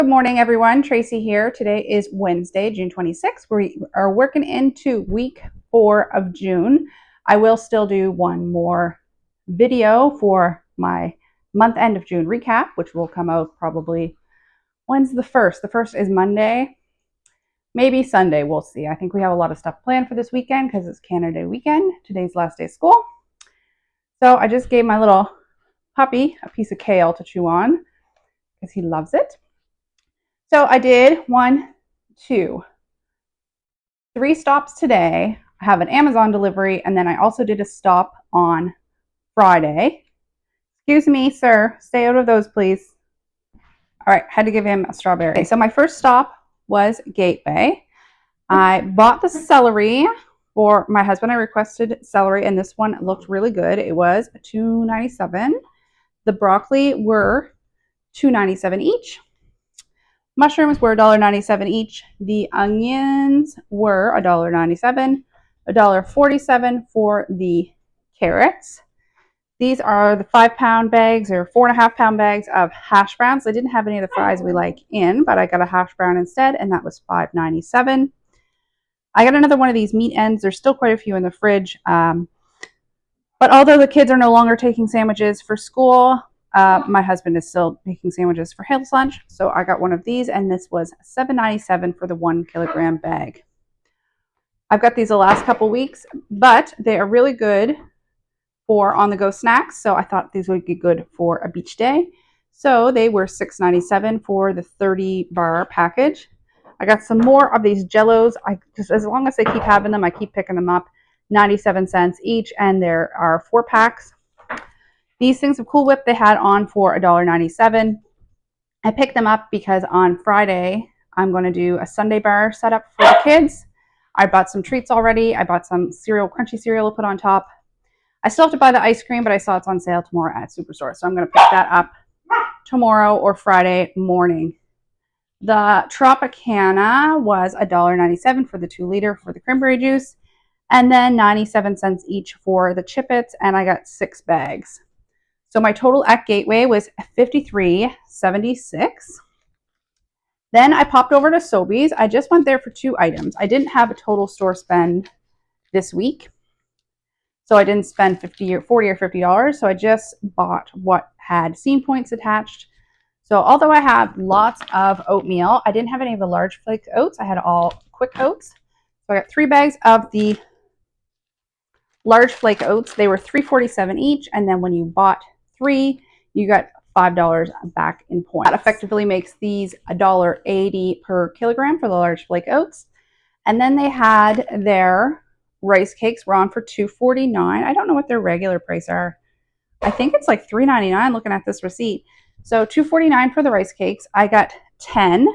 Good morning, everyone. Tracy here. Today is Wednesday, June 26th. We are working into week 4 of June. I will still do one more video for my month end of June recap, which will come out probably, when's the 1st? The 1st is Monday, maybe Sunday. We'll see. I think we have a lot of stuff planned for this weekend because it's Canada weekend. Today's last day of school. So I just gave my little puppy a piece of kale to chew on because he loves it. So I did 3 stops today. I have an Amazon delivery, and then I also did a stop on Friday. Excuse me, sir. Stay out of those, please. All right, had to give him a strawberry. Okay, so my first stop was Gateway. I bought the celery for my husband. I requested celery, and this one looked really good. It was $2.97. The broccoli were $2.97 each. Mushrooms were $1.97 each. The onions were $1.97, $1.47 for the carrots. These are the 5-pound bags or 4.5-pound bags of hash browns. I didn't have any of the fries we like in, but I got a hash brown instead, and that was $5.97. I got another one of these meat ends. There's still quite a few in the fridge. But although the kids are no longer taking sandwiches for school, my husband is still making sandwiches for his lunch, so I got one of these, and this was $7.97 for the 1 kilogram bag. I've got these the last couple weeks, but they are really good for on-the-go snacks, so I thought these would be good for a beach day. So they were $6.97 for the 30-bar package. I got some more of these Jellos. Just as long as they keep having them, I keep picking them up. 97 cents each, and there are 4 packs. These things of Cool Whip they had on for $1.97. I picked them up because on Friday I'm going to do a Sunday bar setup for the kids. I bought some treats already. I bought some cereal, crunchy cereal to put on top. I still have to buy the ice cream, but I saw it's on sale tomorrow at Superstore, so I'm going to pick that up tomorrow or Friday morning. The Tropicana was $1.97 for the 2-liter for the cranberry juice, and then 97 cents each for the Chip-Its, and I got 6 bags. So my total at Gateway was $53.76. Then I popped over to Sobeys. I just went there for 2 items. I didn't have a total store spend this week, so I didn't spend $40 or $50. So I just bought what had scene points attached. So although I have lots of oatmeal, I didn't have any of the large flake oats. I had all quick oats. So I got 3 bags of the large flake oats. They were $3.47 each, and then when you bought 3, you got $5 back in points. That effectively makes these $1.80 per kilogram for the large flake oats. And then they had their rice cakes were on for $2.49. I don't know what their regular price are. I think it's like $3.99 looking at this receipt. So $2.49 for the rice cakes. I got 10.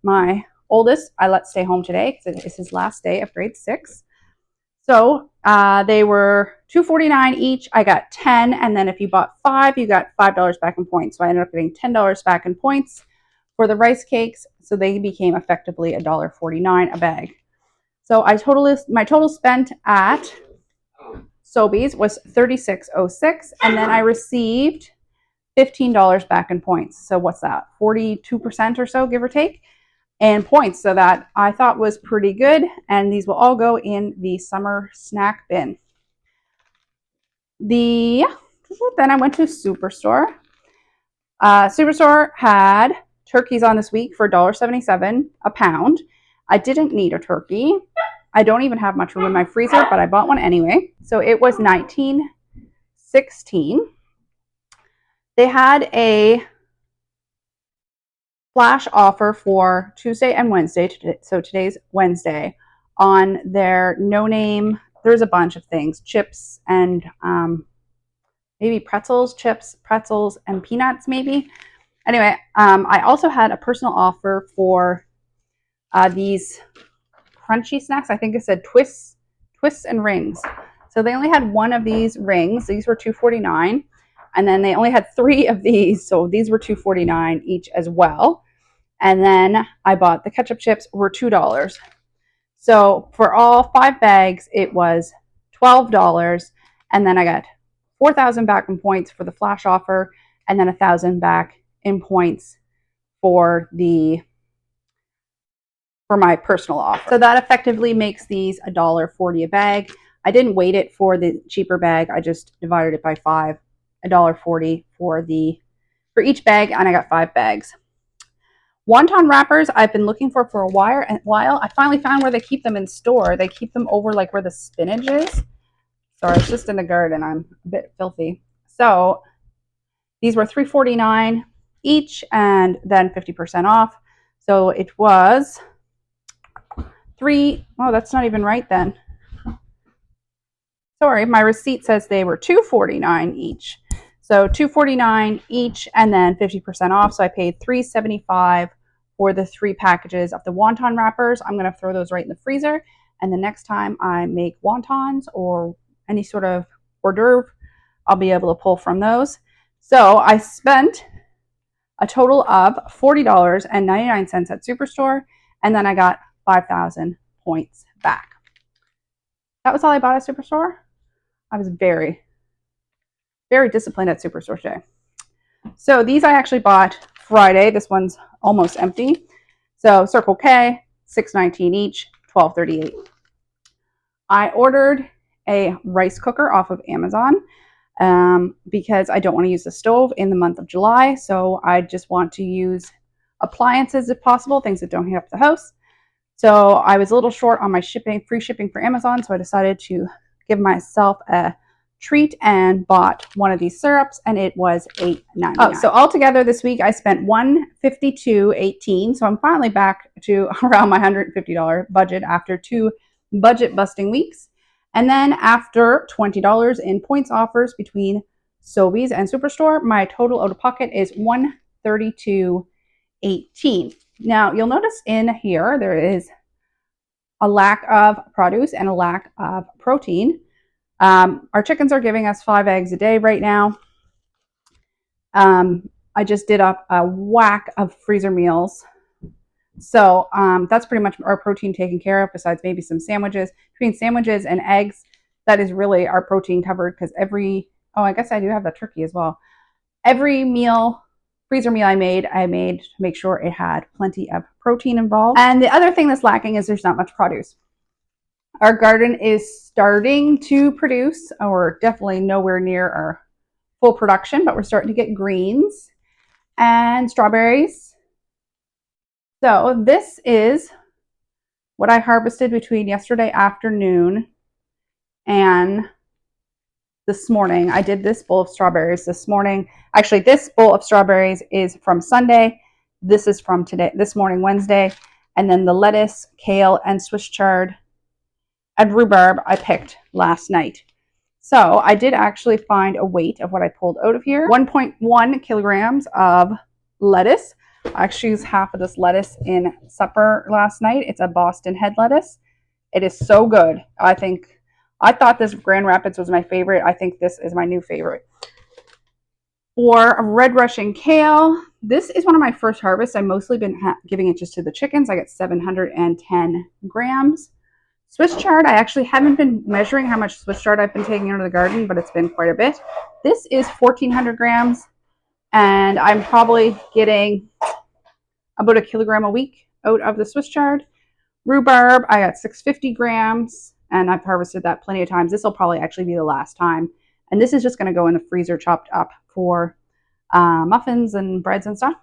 My oldest I let stay home today because it's his last day of grade 6. So they were $2.49 each. I got 10, and then if you bought 5, you got $5 back in points. So I ended up getting $10 back in points for the rice cakes. So they became effectively $1.49 a bag. So my total spent at Sobeys was $36.06, and then I received $15 back in points. So what's that? 42% or so, give or take. And points, so that I thought was pretty good, and these will all go in the summer snack bin. Then I went to Superstore. Superstore had turkeys on this week for $1.77 a pound. I didn't need a turkey. I don't even have much room in my freezer, but I bought one anyway. So it was $19.16. They had a flash offer for Tuesday and Wednesday. So today's Wednesday on their no-name. There's a bunch of things, chips and maybe pretzels, chips, pretzels, and peanuts maybe. Anyway, I also had a personal offer for these crunchy snacks. I think it said twists and rings. So they only had one of these rings. These were $2.49. And then they only had 3 of these. So these were $2.49 each as well. And then I bought the ketchup chips were $2. So for all 5 bags, it was $12. And then I got 4,000 back in points for the flash offer, and then 1,000 back in points for my personal offer. So that effectively makes these $1.40 a bag. I didn't weight it for the cheaper bag. I just divided it by 5, $1.40 for each bag, and I got 5 bags. Wonton wrappers I've been looking for a while. I finally found where they keep them in store. They keep them over like where the spinach is. Sorry, it's just in the garden. I'm a bit filthy. So these were $3.49 each, and then 50% off. So it was oh, that's not even right then. Sorry, my receipt says they were $2.49 each. So $2.49 each, and then 50% off. So I paid $3.75 for the 3 packages of the wonton wrappers. I'm going to throw those right in the freezer. And the next time I make wontons or any sort of hors d'oeuvre, I'll be able to pull from those. So I spent a total of $40.99 at Superstore, and then I got 5,000 points back. That was all I bought at Superstore. I was very, very disciplined at Superstore today. So these I actually bought Friday. This one's almost empty. So Circle K, $6.19 each, $12.38. I ordered a rice cooker off of Amazon because I don't want to use the stove in the month of July. So I just want to use appliances if possible, things that don't heat up the house. So I was a little short on my free shipping for Amazon, so I decided to give myself a treat and bought one of these syrups, and it was $8.99. Oh, so altogether this week I spent $152.18. So I'm finally back to around my $150 budget after 2 budget busting weeks. And then after $20 in points offers between Sobeys and Superstore, my total out of pocket is $132.18. Now you'll notice in here there is a lack of produce and a lack of protein. Our chickens are giving us 5 eggs a day right now. I just did up a whack of freezer meals. So that's pretty much our protein taken care of, besides maybe some sandwiches. Between sandwiches and eggs, that is really our protein covered, because I guess I do have the turkey as well. Every freezer meal I made to make sure it had plenty of protein involved. And the other thing that's lacking is there's not much produce. Our garden is starting to produce. We're definitely nowhere near our full production, but we're starting to get greens and strawberries. So this is what I harvested between yesterday afternoon and this morning. I did this bowl of strawberries this morning. Actually, this bowl of strawberries is from Sunday. This is from this morning, Wednesday. And then the lettuce, kale, and Swiss chard and rhubarb I picked last night. So I did actually find a weight of what I pulled out of here. 1.1 kilograms of lettuce. I actually used half of this lettuce in supper last night. It's a Boston head lettuce. It is so good. I thought this Grand Rapids was my favorite. I think this is my new favorite. For red Russian kale, this is one of my first harvests. I've mostly been giving it just to the chickens. I get 710 grams. Swiss chard, I actually haven't been measuring how much Swiss chard I've been taking out of the garden, but it's been quite a bit. This is 1,400 grams, and I'm probably getting about 1 kilogram a week out of the Swiss chard. Rhubarb, I got 650 grams, and I've harvested that plenty of times. This will probably actually be the last time. And this is just going to go in the freezer chopped up for muffins and breads and stuff.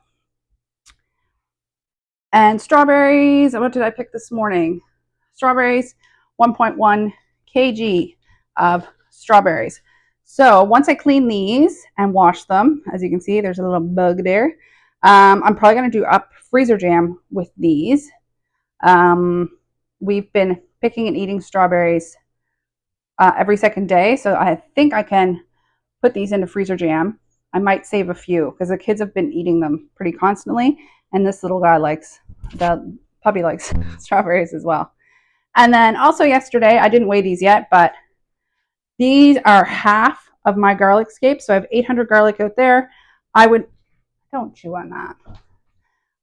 And strawberries, what did I pick this morning? Strawberries, 1.1 kg of strawberries. So once I clean these and wash them, as you can see, there's a little bug there. I'm probably going to do up freezer jam with these. We've been picking and eating strawberries every second day, so I think I can put these into freezer jam. I might save a few because the kids have been eating them pretty constantly, and this little guy the puppy likes strawberries as well. And then also yesterday, I didn't weigh these yet, but these are half of my garlic scapes. So I have 800 garlic out there. Don't chew on that.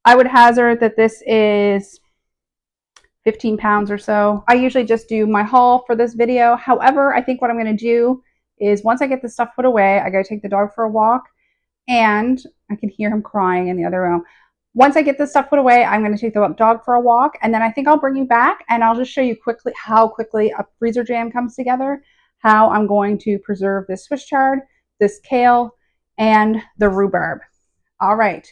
I would hazard that this is 15 pounds or so. I usually just do my haul for this video. However, I think what I'm going to do is once I get this stuff put away, I got to take the dog for a walk, and I can hear him crying in the other room. Once I get this stuff put away, I'm going to take the dog for a walk, and then I think I'll bring you back and I'll just show you quickly how quickly a freezer jam comes together, how I'm going to preserve this Swiss chard, this kale, and the rhubarb. All right,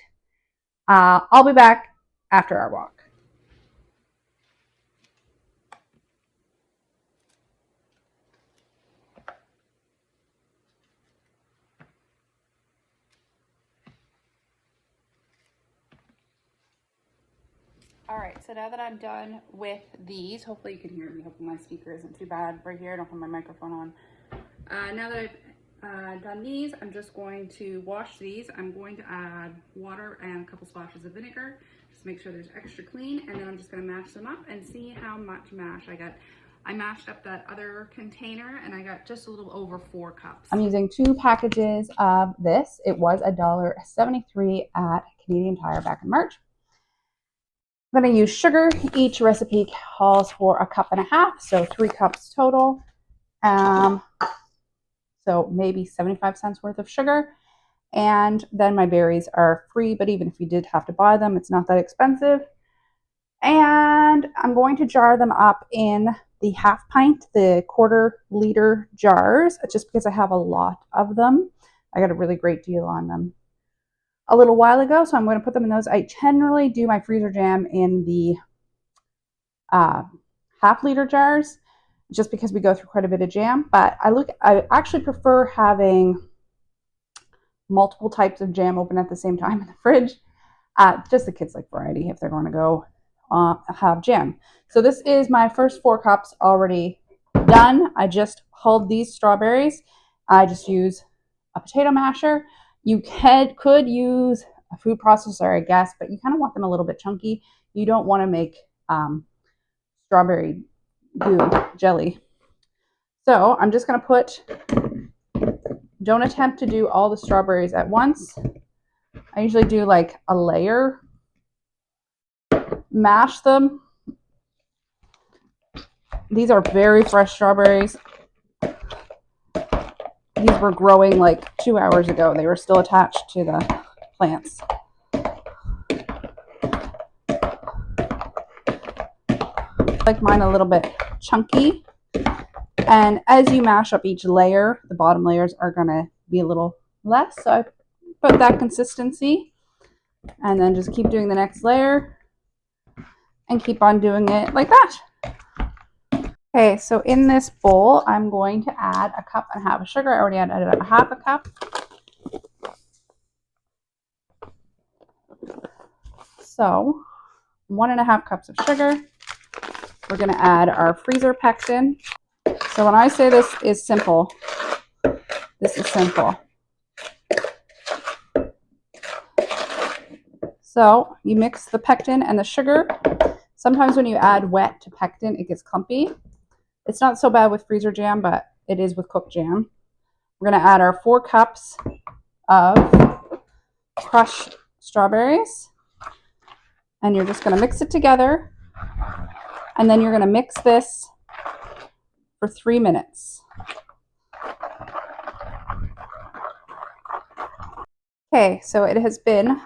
I'll be back after our walk. All right, so now that I'm done with these, hopefully you can hear me. Hopefully my speaker isn't too bad right here. I don't have my microphone on. Now that I've done these, I'm just going to wash these. I'm going to add water and a couple splashes of vinegar, just make sure there's extra clean, and then I'm just gonna mash them up and see how much mash I got. I mashed up that other container and I got just a little over 4 cups. I'm using 2 packages of this. It was $1.73 at Canadian Tire back in March. I'm going to use sugar. Each recipe calls for 1.5 cups, so 3 cups total. So maybe 75 cents worth of sugar. And then my berries are free, but even if you did have to buy them, it's not that expensive. And I'm going to jar them up in the 1/2 pint, the 1/4 liter jars, just because I have a lot of them. I got a really great deal on them a little while ago, so I'm going to put them in those. I generally do my freezer jam in the 1/2 liter jars, just because we go through quite a bit of jam. But I actually prefer having multiple types of jam open at the same time in the fridge. Just the kids like variety if they're going to go have jam. So this is my first 4 cups already done. I just hulled these strawberries. I just use a potato masher. You could use a food processor, I guess, but you kind of want them a little bit chunky. You don't want to make strawberry goo jelly. So I'm just going to don't attempt to do all the strawberries at once. I usually do like a layer, mash them. These are very fresh strawberries. These were growing like 2 hours ago. They were still attached to the plants. I like mine a little bit chunky. And as you mash up each layer, the bottom layers are going to be a little less. So I put that consistency and then just keep doing the next layer and keep on doing it like that. Okay, so in this bowl, I'm going to add 1.5 cups of sugar. I already added 1/2 cup. So 1.5 cups of sugar. We're going to add our freezer pectin. So when I say this is simple, this is simple. So you mix the pectin and the sugar. Sometimes when you add wet to pectin, it gets clumpy. It's not so bad with freezer jam, but it is with cooked jam. We're going to add our 4 cups of crushed strawberries. And you're just going to mix it together. And then you're going to mix this for 3 minutes. Okay, so it has been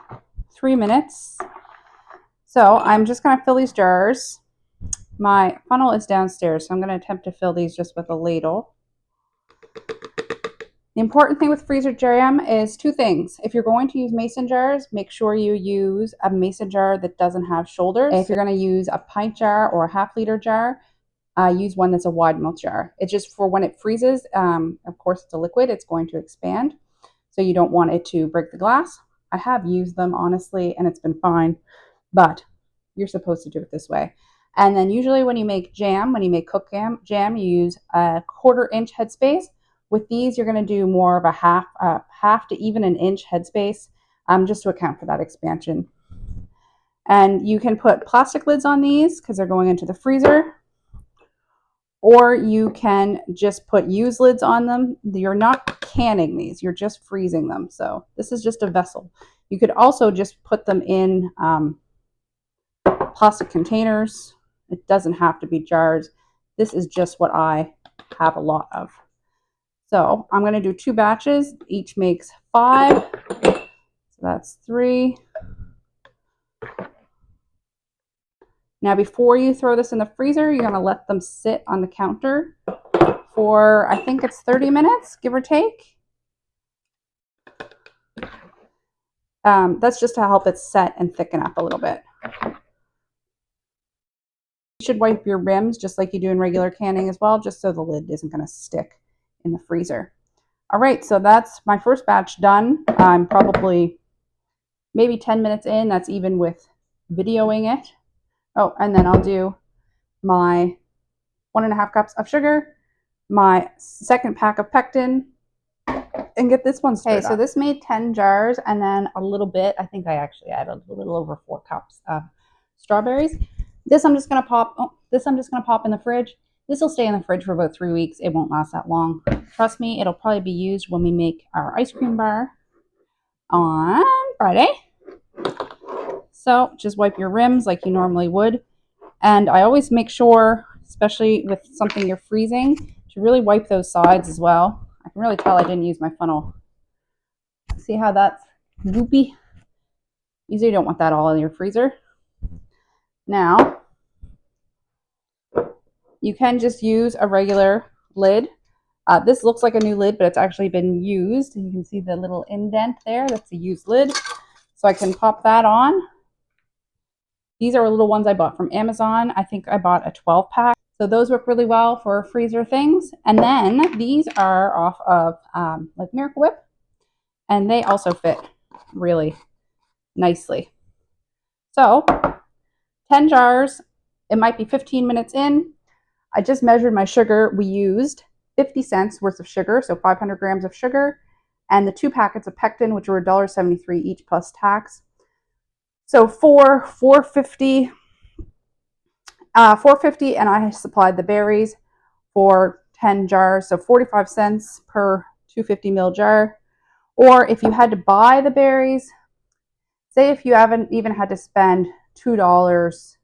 3 minutes. So I'm just going to fill these jars. My funnel is downstairs, so I'm going to attempt to fill these just with a ladle. The important thing with freezer jam is 2 things. If you're going to use mason jars, make sure you use a mason jar that doesn't have shoulders. If you're going to use a pint jar or a 1/2 liter jar, use one that's a wide mouth jar. It's just for when it freezes. Of course, it's a liquid. It's going to expand, so you don't want it to break the glass. I have used them, honestly, and it's been fine, but you're supposed to do it this way. And then usually when you make jam, when you make cooked jam, you use a 1/4 inch headspace. With these, you're going to do more of a half to even an inch headspace, just to account for that expansion. And you can put plastic lids on these because they're going into the freezer, or you can just put used lids on them. You're not canning these, you're just freezing them. So this is just a vessel. You could also just put them in plastic containers. It doesn't have to be jars. This is just what I have a lot of. So I'm going to do 2 batches. Each makes 5. So that's 3, Now, before you throw this in the freezer, you're going to let them sit on the counter for, I think it's 30 minutes, give or take. That's just to help it set and thicken up a little bit. You should wipe your rims just like you do in regular canning as well, just so the lid isn't going to stick in the freezer. All right, so that's my first batch done. I'm probably maybe 10 minutes in. That's even with videoing it. Oh, and then I'll do my 1.5 cups of sugar, my second pack of pectin, and get this one stirred up. Okay, so this made 10 jars, and then a little bit, I think I actually added a little over 4 cups of strawberries. This I'm just gonna pop in the fridge. This will stay in the fridge for about 3 weeks. It won't last that long. Trust me, it'll probably be used when we make our ice cream bar on Friday. So just wipe your rims like you normally would. And I always make sure, especially with something you're freezing, to really wipe those sides as well. I can really tell I didn't use my funnel. See how that's goopy? Usually you don't want that all in your freezer. Now, you can just use a regular lid. This looks like a new lid, but it's actually been used. You can see the little indent there. That's a used lid. So I can pop that on. These are little ones I bought from Amazon. I think I bought a 12 pack. So those work really well for freezer things. And then these are off of like Miracle Whip. And they also fit really nicely. So 10 jars. It might be 15 minutes in. I just measured my sugar. We used 50 cents worth of sugar, so 500 grams of sugar, and the 2 packets of pectin, which were $1.73 each plus tax. So $4.50, and I supplied the berries for 10 jars, so 45 cents per 250 ml jar. Or if you had to buy the berries, say if you haven't even had to spend $2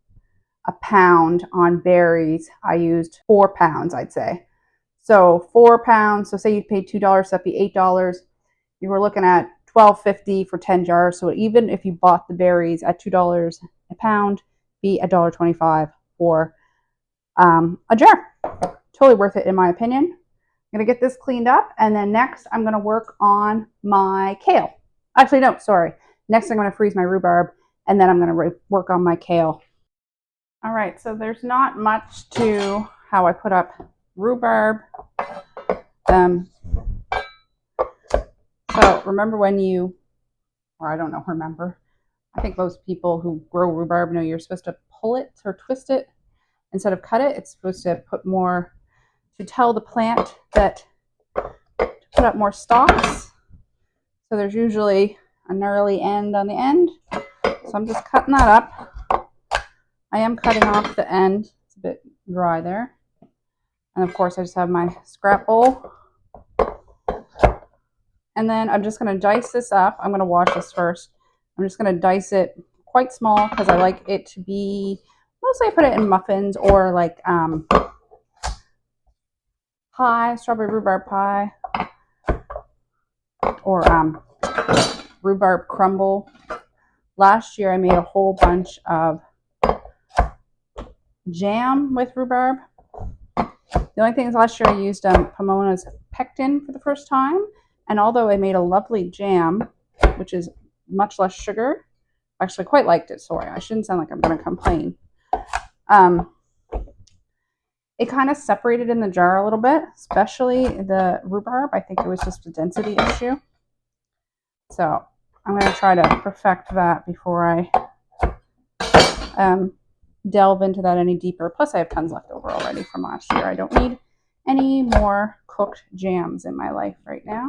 a pound on berries, I used 4 pounds, I'd say. So 4 pounds, so say you paid $2, that'd be $8. You were looking at $12.50 for 10 jars. So even if you bought the berries at $2 a pound, be $1.25 for a jar. Totally worth it in my opinion. I'm gonna get this cleaned up, and then next I'm gonna work on my kale. Actually, no, sorry. Next I'm gonna freeze my rhubarb, and then I'm gonna work on my kale. All right, so there's not much to how I put up rhubarb. So remember when you, or I don't know, remember. I think most people who grow rhubarb know you're supposed to pull it or twist it instead of cut it. It's supposed to put more, to tell the plant that to put up more stalks. So there's usually a gnarly end on the end. So I'm just cutting that up. I am cutting off the end. It's a bit dry there. And of course I just have my scrap bowl. And then I'm just going to dice this up. I'm going to wash this first. I'm just going to dice it quite small because I like it to be, mostly I put it in muffins or like pie, strawberry rhubarb pie, or rhubarb crumble. Last year I made a whole bunch of jam with rhubarb. The only thing is last year I used Pomona's pectin for the first time, and although I made a lovely jam, which is much less sugar, I actually quite liked it. Sorry, I shouldn't sound like I'm going to complain. It kind of separated in the jar a little bit, especially the rhubarb. I think it was just a density issue. So I'm going to try to perfect that before I delve into that any deeper. Plus I have tons left over already from last year. I don't need any more cooked jams in my life right now.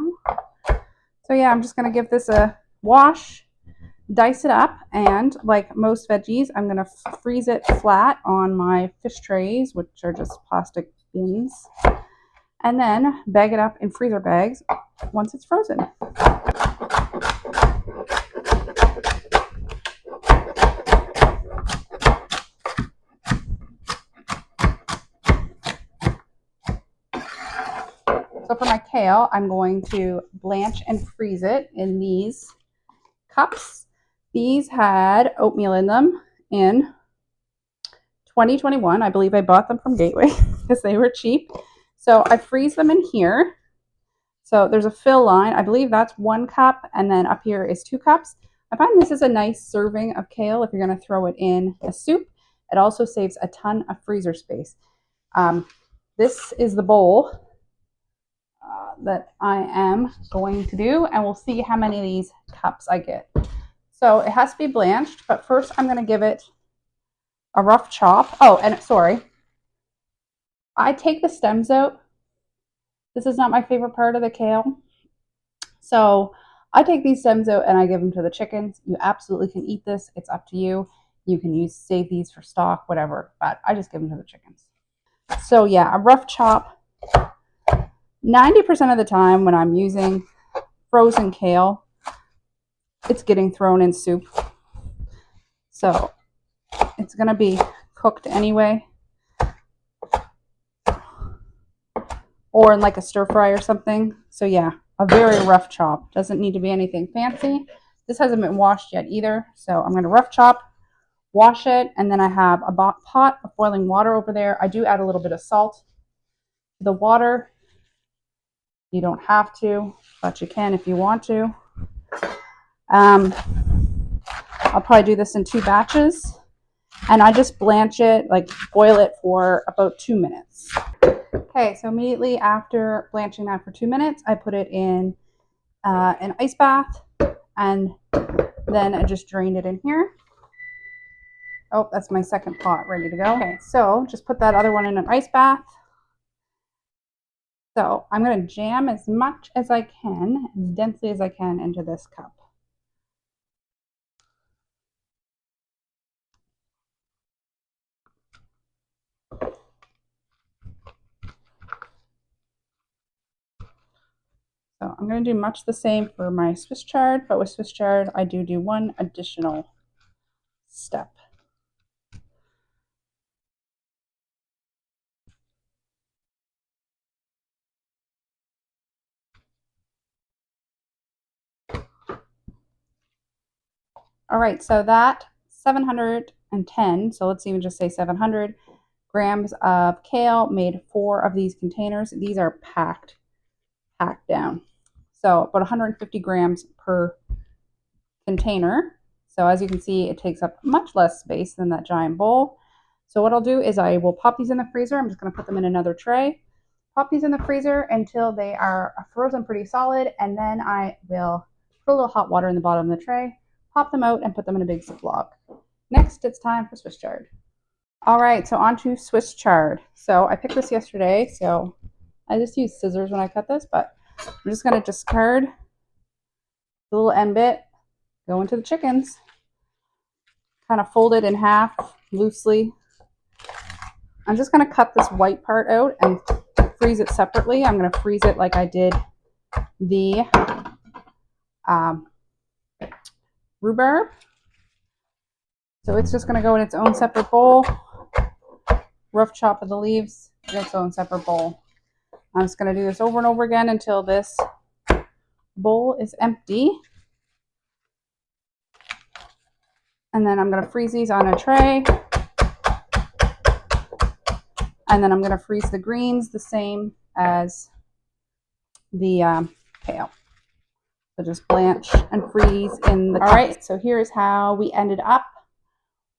So yeah, I'm just going to give this a wash, dice it up, and like most veggies, I'm going to freeze it flat on my fish trays, which are just plastic bins, and then bag it up in freezer bags once it's frozen. So for my kale, I'm going to blanch and freeze it in these cups. These had oatmeal in them in 2021. I believe I bought them from Gateway because they were cheap. So I freeze them in here. So there's a fill line. I believe that's 1 cup, and then up here is 2 cups. I find this is a nice serving of kale if you're going to throw it in a soup. It also saves a ton of freezer space. This is the bowl that I am going to do, and we'll see how many of these cups I get. So it has to be blanched, but first I'm going to give it a rough chop. Oh, and sorry, I take the stems out. This is not my favorite part of the kale. So I take these stems out and I give them to the chickens. You absolutely can eat this. It's up to you. You can save these for stock, whatever, but I just give them to the chickens. So yeah, a rough chop. 90% of the time when I'm using frozen kale, it's getting thrown in soup. So it's going to be cooked anyway. Or in like a stir fry or something. So yeah, a very rough chop. Doesn't need to be anything fancy. This hasn't been washed yet either. So I'm going to rough chop, wash it, and then I have a pot of boiling water over there. I do add a little bit of salt to the water. You don't have to, but you can if you want to. I'll probably do this in 2 batches. And I just blanch it, like boil it for about 2 minutes. Okay, so immediately after blanching that for 2 minutes, I put it in an ice bath, and then I just drained it in here. Oh, that's my second pot ready to go. Okay, so just put that other one in an ice bath. So I'm going to jam as much as I can, as densely as I can into this cup. So I'm going to do much the same for my Swiss chard, but with Swiss chard, I do one additional step. All right, so that 710, so let's even just say 700 grams of kale made 4 of these containers. These are packed down. So about 150 grams per container. So as you can see, it takes up much less space than that giant bowl. So what I'll do is I will pop these in the freezer. I'm just going to put them in another tray. Pop these in the freezer until they are frozen pretty solid, and then I will put a little hot water in the bottom of the tray, pop them out, and put them in a big Ziploc. Next, it's time for Swiss chard. All right, so on to Swiss chard. So I picked this yesterday, so I just used scissors when I cut this, but I'm just going to discard the little end bit, go into the chickens, kind of fold it in half loosely. I'm just going to cut this white part out and freeze it separately. I'm going to freeze it like I did the rhubarb. So it's just going to go in its own separate bowl. Rough chop of the leaves in its own separate bowl. I'm just going to do this over and over again until this bowl is empty. And then I'm going to freeze these on a tray. And then I'm going to freeze the greens the same as the kale. So just blanch and freeze in the cup. All right, so here's how we ended up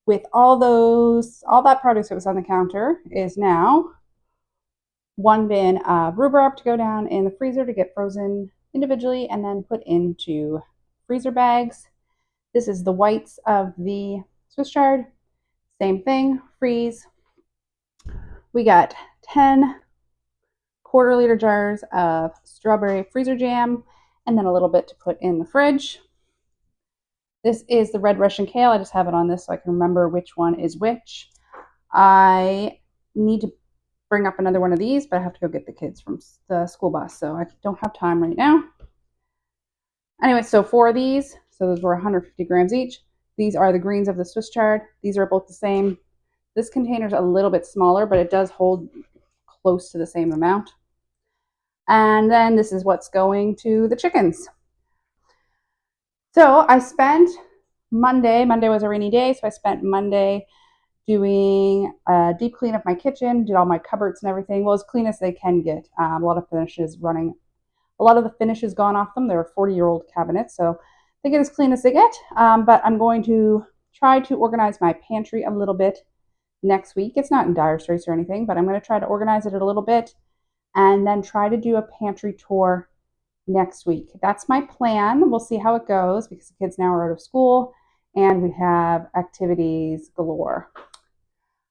with all that produce that was on the counter is now 1 bin of rhubarb to go down in the freezer to get frozen individually and then put into freezer bags. This is the whites of the Swiss chard. Same thing, freeze. We got 10 quarter-liter jars of strawberry freezer jam and then a little bit to put in the fridge. This is the red Russian kale. I just have it on this so I can remember which one is which. I need to bring up another one of these, but I have to go get the kids from the school bus, so I don't have time right now. Anyway, so 4 of these, so those were 150 grams each. These are the greens of the Swiss chard. These are both the same. This container is a little bit smaller, but it does hold close to the same amount. And then this is what's going to the chickens. So I spent Monday was a rainy day, so I spent Monday doing a deep clean of my kitchen, did all my cupboards and everything. Well, as clean as they can get. A lot of the finish has gone off them. They're 40-year-old cabinets, so they get as clean as they get. But I'm going to try to organize my pantry a little bit next week. It's not in dire straits or anything, but I'm going to try to organize it a little bit and then try to do a pantry tour next week. That's my plan. We'll see how it goes because the kids now are out of school and we have activities galore.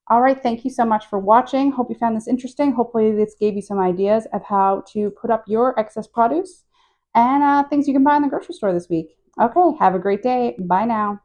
All right, thank you so much for watching. Hope you found this interesting. Hopefully this gave you some ideas of how to put up your excess produce and things you can buy in the grocery store this week. Okay, have a great day. Bye now.